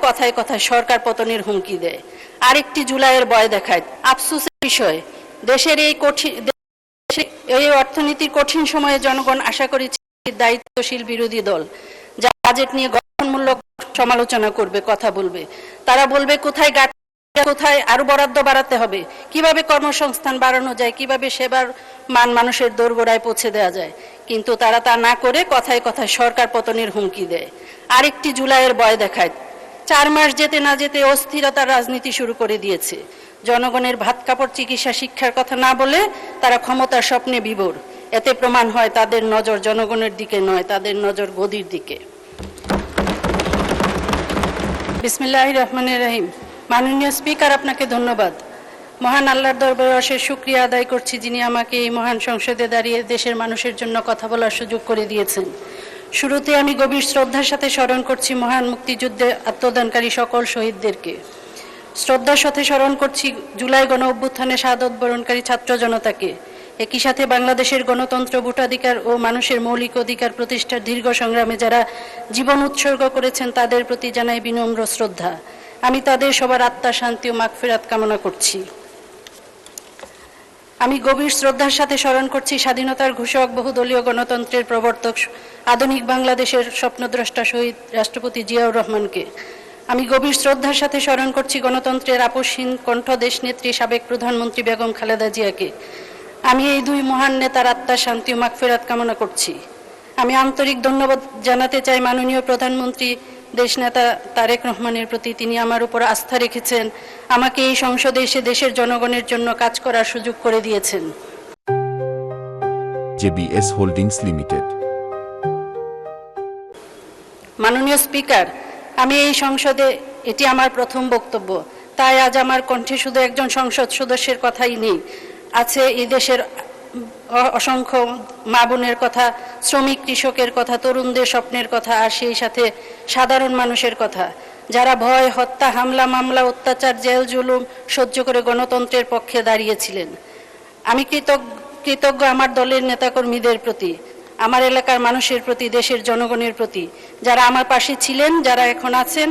কথায় কথায় সরকার পতনের হুমকি দেয়, আরেকটি জুলাইয়ের ভয় দেখায়। আফসোসের বিষয়, দেশের এই অর্থনীতির কঠিন সময়ে জনগণ আশা করেছে দায়িত্বশীল বিরোধী দল যা বাজেট নিয়ে গঠনমূলক সমালোচনা করবে, কথা বলবে। তারা বলবে কোথায় কোথায় আরো বরাদ্দ বাড়াতে হবে, কিভাবে কর্মসংস্থান বাড়ানো যায়, কিভাবে সেবার মান মানুষের দোরগোড়ায় পৌঁছে দেওয়া যায়। কিন্তু তারা তা না করে কথায় কথায় সরকার পতনের হুমকি দেয়, আরেকটি জুলাইয়ের ভয় দেখায়। 4 মাস যেতে না যেতে অস্থিরতার রাজনীতি শুরু করে দিয়েছে। জনগণের ভাত কাপড় চিকিৎসা শিক্ষার কথা না বলে তারা ক্ষমতার স্বপ্নে বিভোর। এতে প্রমাণ হয় তাদের নজর জনগণের দিকে নয়, তাদের নজর গদির দিকে। বিসমিল্লাহির রহমানির রহিম। মাননীয় স্পিকার, আপনাকে ধন্যবাদ। মহান আল্লাহর দরবারে অশেষ শুকরিয়া আদায় করছি যিনি আমাকে এই মহান সংসদে দাঁড়িয়ে দেশের মানুষের জন্য কথা বলার সুযোগ করে দিয়েছেন। শুরুতে আমি গভীর শ্রদ্ধার সাথে স্মরণ করছি মহান মুক্তিযুদ্ধে আত্মদানকারী সকল শহীদদেরকে। শ্রদ্ধার সাথে স্মরণ করছি জুলাই গণ অভ্যুত্থানে শাহাদত বরণকারী ছাত্র জনতাকে। একই সাথে বাংলাদেশের গণতন্ত্র, ভোটাধিকার ও মানুষের মৌলিক অধিকার প্রতিষ্ঠার দীর্ঘ সংগ্রামে যারা জীবন উৎসর্গ করেছেন তাদের প্রতি জানাই বিনম্র শ্রদ্ধা। আমি তাদের সবার আত্মার শান্তি ও মাগফিরাত কামনা করছি। আমি গভীর শ্রদ্ধার সাথে স্মরণ করছি স্বাধীনতার ঘোষক, বহুদলীয় গণতন্ত্রের প্রবর্তক, আধুনিক বাংলাদেশের স্বপ্নদ্রষ্টা শহীদ রাষ্ট্রপতি জিয়াউর রহমানকে। আমি গভীর শ্রদ্ধার সাথে স্মরণ করছি গণতন্ত্রের আপসহীন কণ্ঠ দেশনেত্রী সাবেক প্রধানমন্ত্রী বেগম খালেদা জিয়াকে। আমি এই দুই মহান নেতার আত্মার শান্তি ও মাগফিরাত কামনা করছি। আমি আন্তরিক ধন্যবাদ জানাতে চাই মাননীয় প্রধানমন্ত্রী দেশনেতা তারেক রহমানের প্রতি। তিনি আমার উপর আস্থা রেখেছেন, আমাকে এই সংসদে এসে দেশের জনগণের জন্য কাজ করার সুযোগ করে দিয়েছেন। JBS holdings limited. মাননীয় স্পিকার, আমি এই সংসদে এটি আমার প্রথম বক্তব্য, তাই আজ আমার কণ্ঠে শুধু একজন সংসদ সদস্যের কথাই নেই, আছে এই দেশের অসংখ্য মা বোনের কথা, শ্রমিক কৃষকের কথা, তরুণদের স্বপ্নের কথা, আর সেই সাথে সাধারণ মানুষের কথা যারা ভয়, হত্যা, হামলা, মামলা, অত্যাচার, জেল জুলুম সহ্য করে গণতন্ত্রের পক্ষে দাঁড়িয়েছিলেন। আমি কৃতজ্ঞ আমার দলের নেতাকর্মীদের প্রতি, আমার এলাকার মানুষের প্রতি, দেশের জনগণের প্রতি যারা আমার পাশে ছিলেন, যারা এখন আছেন,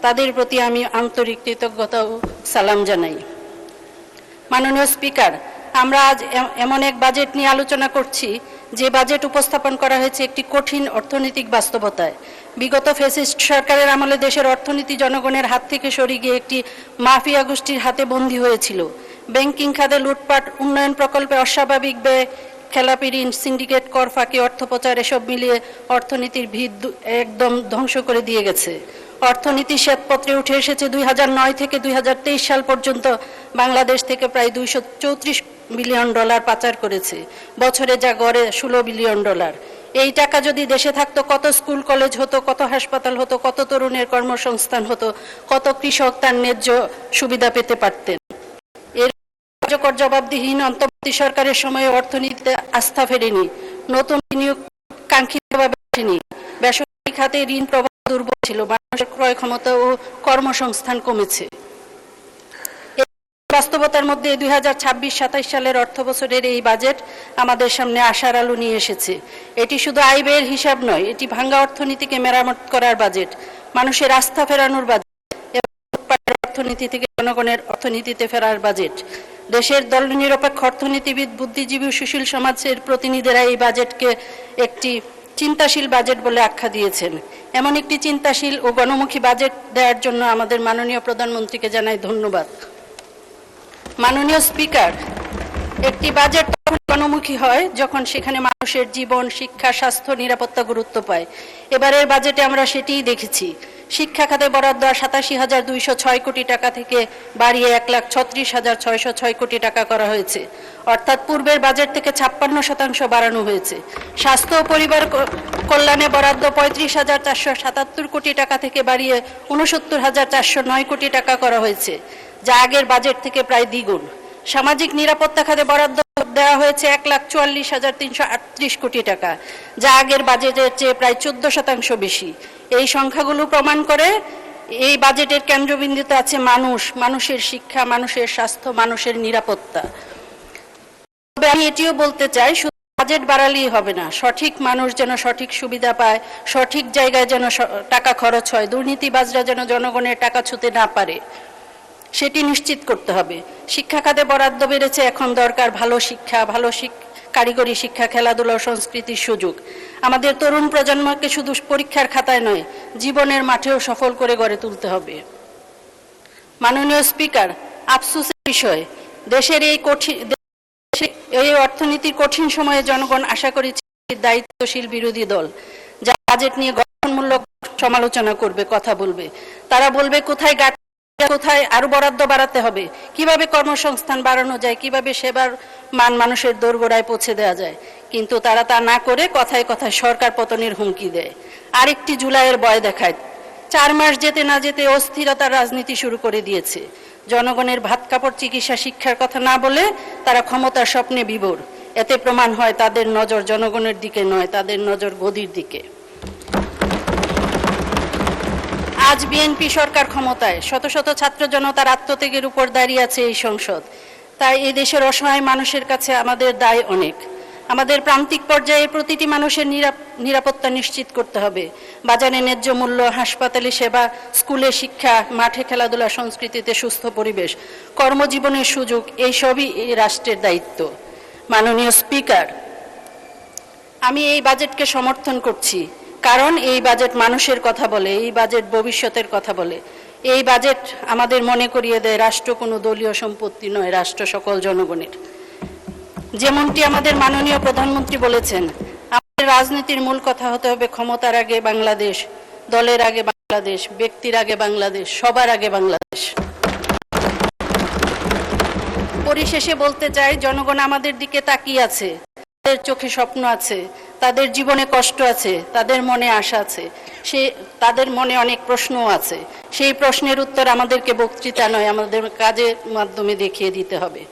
তাদের প্রতি আমি আন্তরিক কৃতজ্ঞতা ও সালাম জানাই। মাননীয় স্পিকার, আমরা আজ এমন এক বাজেট নিয়ে আলোচনা করছি যে বাজেট উপস্থাপন করা হয়েছে একটি কঠিন অর্থনৈতিক বাস্তবতায়। বিগত ফ্যাসিস্ট সরকারের আমলে দেশের অর্থনীতি জনগণের হাত থেকে সরে গিয়ে একটি মাফিয়া গোষ্ঠীর হাতে বন্দী হয়েছিল। ব্যাংকিং খাতে লুটপাট, উন্নয়ন প্রকল্পে অস্বাভাবিক ব্যয়, খেলাপি ঋণ, সিন্ডিকেট, কর ফাঁকি, অর্থপাচার এসব মিলিয়ে অর্থনীতির ভিত একদম ধ্বংস করে দিয়ে গেছে। অর্থনীতি শ্বেতপত্রে উঠে এসেছে 2009 থেকে 2023 সাল পর্যন্ত বাংলাদেশ থেকে প্রায় $234 বিলিয়ন পাচার করেছে, বছরে যা গড়ে $16 বিলিয়ন। এই টাকা যদি দেশে থাকতো কত স্কুল কলেজ হতো, কত হাসপাতাল হতো, কত তরুণের কর্মসংস্থান হতো, কত কৃষক তার ন্যায্য সুবিধা পেতে পারতেন। এর কার্যকর জবাবদিহীন অন্তর্বর্তী সরকারের সময়ে অর্থনীতিতে আস্থা ফেরেনি, নতুন বিনিয়োগ কাঙ্ক্ষিতভাবে আসেনি, বেসরকারি খাতে ঋণ প্রবাহ দুর্বল ছিল, মানুষের ক্রয় ক্ষমতা ও কর্মসংস্থান কমেছে। বাস্তবতার মধ্যে 2026-27 সালের অর্থবছরের এই বাজেট আমাদের সামনে আশার আলো নিয়ে এসেছে। এটি শুধু আয় ব্যয়ের হিসাব নয়, এটি ভাঙ্গা অর্থনীতিকে মেরামত করার বাজেট, মানুষের আস্থা ফেরানোর বাজেট এবং অর্থনীতি থেকে জনগণের অর্থনীতিতে ফেরার বাজেট। দেশের দলনিরপেক্ষ অর্থনীতিবিদ, বুদ্ধিজীবী ও সুশীল সমাজের প্রতিনিধিরা এই বাজেটকে একটি চিন্তাশীল বাজেট বলে আখ্যা দিয়েছেন। এমন একটি চিন্তাশীল ও গণমুখী বাজেট দেওয়ার জন্য আমাদের মাননীয় প্রধানমন্ত্রীকে জানাই ধন্যবাদ। মাননীয় স্পিকার, একটি বাজেট তখন গণমুখী হয় যখন সেখানে মানুষের জীবন, শিক্ষা, স্বাস্থ্য, নিরাপত্তা গুরুত্ব পায়। এবারের বাজেটে আমরা সেটিই দেখেছি। শিক্ষা খাতে বরাদ্দ 87,206 কোটি টাকা থেকে বাড়িয়ে 1,36,606 কোটি টাকা করা হয়েছে, অর্থাৎ পূর্বের বাজেট থেকে 56% বাড়ানো হয়েছে। স্বাস্থ্য ও পরিবার কল্যাণে বরাদ্দ 35,477 কোটি টাকা থেকে বাড়িয়ে 69,409 কোটি টাকা করা হয়েছে, যা আগের বাজেট থেকে প্রায় দ্বিগুণ। সামাজিক নিরাপত্তা খাতে বরাদ্দ দেওয়া হয়েছে 1,44,338 কোটি টাকা, যা আগের বাজেটের চেয়ে প্রায় 14% বেশি। এই সংখ্যাগুলো প্রমাণ করে এই বাজেটের কেন্দ্রবিন্দুতে আছে মানুষ, মানুষের শিক্ষা, মানুষের স্বাস্থ্য, মানুষের নিরাপত্তা। তবে আমি এটিও বলতে চাই, শুধু বাজেট বাড়ালেই হবে না, সঠিক মানুষ যেন সঠিক সুবিধা পায়, সঠিক জায়গায় যেন টাকা খরচ হয়, দুর্নীতিবাজরা যেন জনগণের টাকা ছুঁতে না পারে, সেটি নিশ্চিত করতে হবে। শিক্ষা খাতে বরাদ্দ বেড়েছে, এখন দরকার ভালো শিক্ষা, কারিগরি শিক্ষা, খেলাধুলা ও সংস্কৃতির সুযোগ। আমাদের তরুণ প্রজন্মকে শুধু পরীক্ষার খাতায় নয়, জীবনের মাঠেও সফল করে গড়ে তুলতে হবে। মাননীয় স্পিকার, আফসোসের বিষয়, দেশের এই অর্থনীতির কঠিন সময়ে জনগণ আশা করেছে দায়িত্বশীল বিরোধী দল যা বাজেট নিয়ে গঠনমূলক সমালোচনা করবে, কথা বলবে। তারা বলবে কোথায় কোথায় আরো বরাদ্দ বাড়াতে হবে, কিভাবে কর্মসংস্থান বাড়ানো যায়, কিভাবে সেবার মান মানুষের দোরগোড়ায় পৌঁছে দেওয়া যায়। কিন্তু তারা তা না করে কথায় কথায় সরকার পতনের হুমকি দেয়, আরেকটি জুলাইয়ের ভয় দেখায়। 4 মাস যেতে না যেতে অস্থিরতার রাজনীতি শুরু করে দিয়েছে। জনগণের ভাত কাপড় চিকিৎসা শিক্ষার কথা না বলে তারা ক্ষমতার স্বপ্নে বিভোর। এতে প্রমাণ হয় তাদের নজর জনগণের দিকে নয়, তাদের নজর গদির দিকে। আজ বিএনপি সরকার ক্ষমতায়, শত শত ছাত্র জনতার আত্মত্যাগের উপর দাঁড়িয়ে আছে এই সংসদ। তাই এই দেশের অসহায় মানুষের কাছে আমাদের দায় অনেক। আমাদের প্রান্তিক পর্যায়ে প্রতিটি মানুষের নিরাপত্তা নিশ্চিত করতে হবে। বাজারে ন্যায্য মূল্য, হাসপাতালে সেবা, স্কুলে শিক্ষা, মাঠে খেলাধুলা, সংস্কৃতিতে সুস্থ পরিবেশ, কর্মজীবনের সুযোগ, এই সবই এই রাষ্ট্রের দায়িত্ব। মাননীয় স্পিকার, আমি এই বাজেটকে সমর্থন করছি, কারণ এই বাজেট মানুষের কথা বলে, এই বাজেট ভবিষ্যতের কথা বলে। এই বাজেট আমাদের মনে করিয়ে দেয় রাষ্ট্র কোনো দলীয় সম্পত্তি নয়, রাষ্ট্র সকল জনগণের। যেমনটি আমাদের মাননীয় প্রধানমন্ত্রী বলেছেন, আমাদের রাজনীতির মূল কথা হতে হবে ক্ষমতার আগে বাংলাদেশ, দলের আগে বাংলাদেশ, ব্যক্তির আগে বাংলাদেশ, সবার আগে বাংলাদেশ। পরিশেষে বলতে চাই, জনগণ আমাদের দিকে তাকিয়ে আছে, তাদের চোখে স্বপ্ন আছে, তাদের জীবনে কষ্ট আছে, তাদের মনে আশা আছে, তাদের মনে অনেক প্রশ্নও আছে। সেই প্রশ্নের উত্তর আমাদেরকে বক্তৃতা নয়, আমাদের কাজের মাধ্যমে দেখিয়ে দিতে হবে।